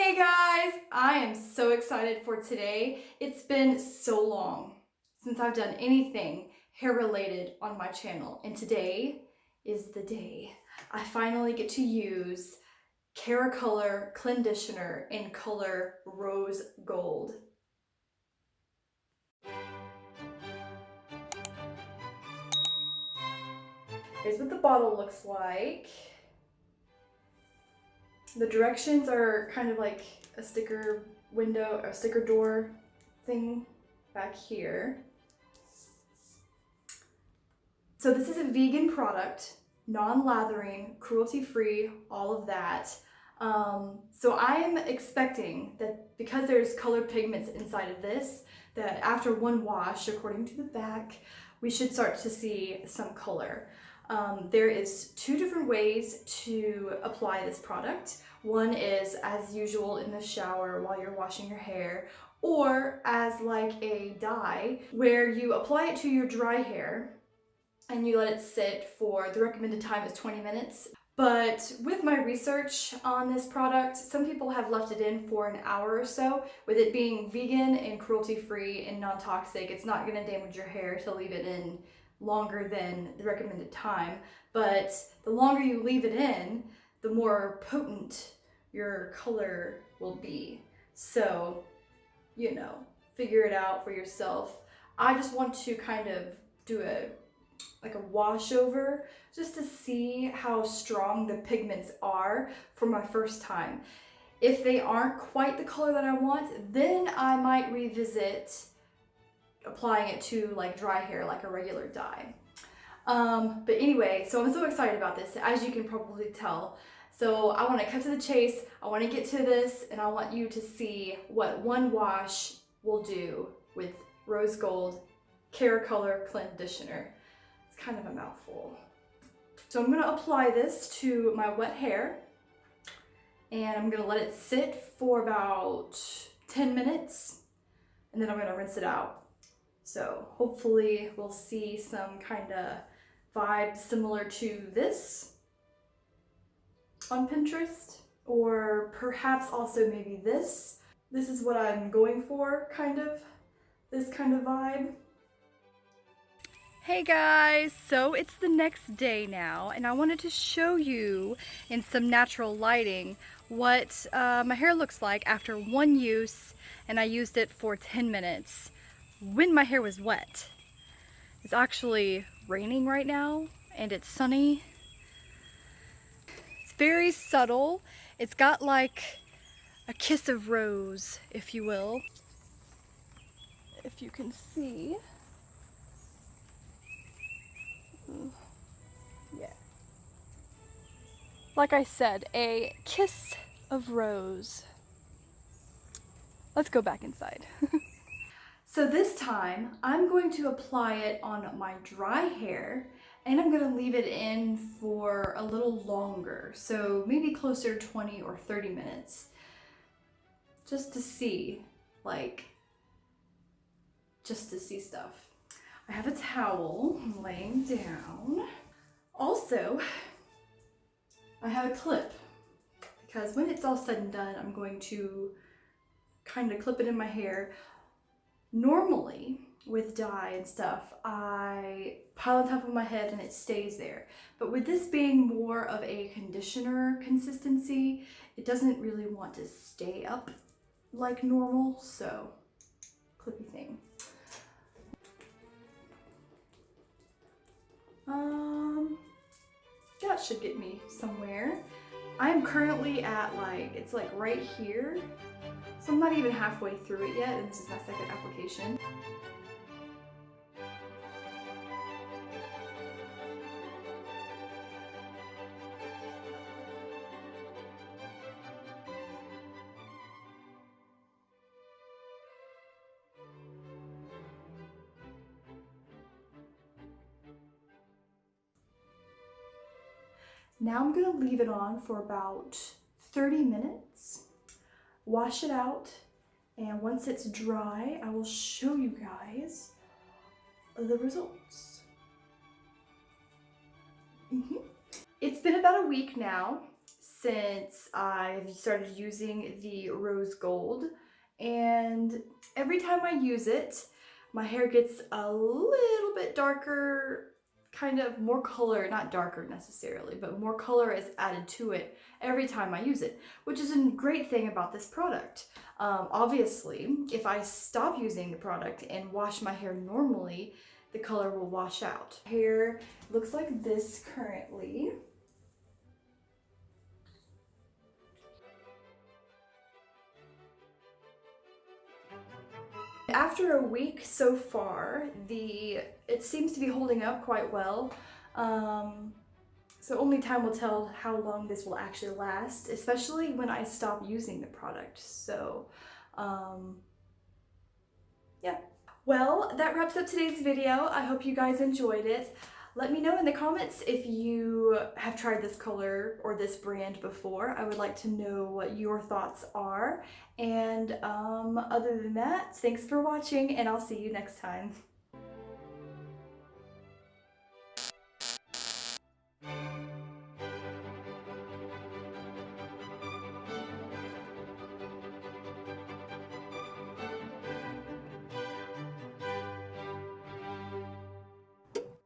Hey guys, I am so excited for today. It's been so long since I've done anything hair related on my channel, and today is the day. I finally get to use Keracolor Clenditioner in color Rose Gold. Here's what the bottle looks like. The directions are kind of like a sticker window, or a sticker door thing back here. So this is a vegan product, non-lathering, cruelty-free, all of that. So I'm expecting that because there's colored pigments inside of this, that after one wash, according to the back, we should start to see some color. There is two different ways to apply this product. One is as usual in the shower while you're washing your hair, or as like a dye where you apply it to your dry hair and you let it sit for, the recommended time is 20 minutes. But with my research on this product, some people have left it in for an hour or so. With it being vegan and cruelty-free and non-toxic, it's not going to damage your hair to leave it in longer than the recommended time. But the longer you leave it in, the more potent your color will be. So, you know, figure it out for yourself. I just want to kind of do a wash over just to see how strong the pigments are for my first time. If they aren't quite the color that I want, then I might revisit applying it to like dry hair, like a regular dye. But anyway, so I'm so excited about this, as you can probably tell. So I want to cut to the chase, I want to get to this, and I want you to see what one wash will do with Rose Gold Keracolor Clenditioner. It's kind of a mouthful. So I'm going to apply this to my wet hair, and I'm going to let it sit for about 10 minutes, and then I'm going to rinse it out. So hopefully we'll see some kind of vibe similar to this on Pinterest, or perhaps also maybe this. This is what I'm going for, kind of, this kind of vibe. Hey guys, so it's the next day now, and I wanted to show you in some natural lighting what my hair looks like after one use, and I used it for 10 minutes when my hair was wet. It's actually raining right now and it's sunny. It's very subtle. It's got like a kiss of rose, if you will. If you can see. Yeah. Like I said, a kiss of rose. Let's go back inside. So this time, I'm going to apply it on my dry hair, and I'm going to leave it in for a little longer, so maybe closer to 20 or 30 minutes, just to see, just to see stuff. I have a towel laying down. Also, I have a clip, because when it's all said and done, I'm going to kind of clip it in my hair. Normally, with dye and stuff, I pile on top of my head and it stays there. But with this being more of a conditioner consistency, it doesn't really want to stay up like normal, so clippy thing. That should get me somewhere. I'm currently at it's like right here. So I'm not even halfway through it yet, and this is my second application. Now I'm gonna leave it on for about 30 minutes. Wash it out, and once it's dry, I will show you guys the results. It's been about a week now since I've started using the rose gold, and every time I use it, my hair gets a little bit darker, kind of more color, not darker necessarily, but more color is added to it every time I use it, which is a great thing about this product. Obviously, if I stop using the product and wash my hair normally, the color will wash out. Hair looks like this currently. After a week so far, it seems to be holding up quite well. So only time will tell how long this will actually last, especially when I stop using the product. So, yeah. Well, that wraps up today's video. I hope you guys enjoyed it. Let me know in the comments if you have tried this color or this brand before. I would like to know what your thoughts are. And other than that, thanks for watching, and I'll see you next time.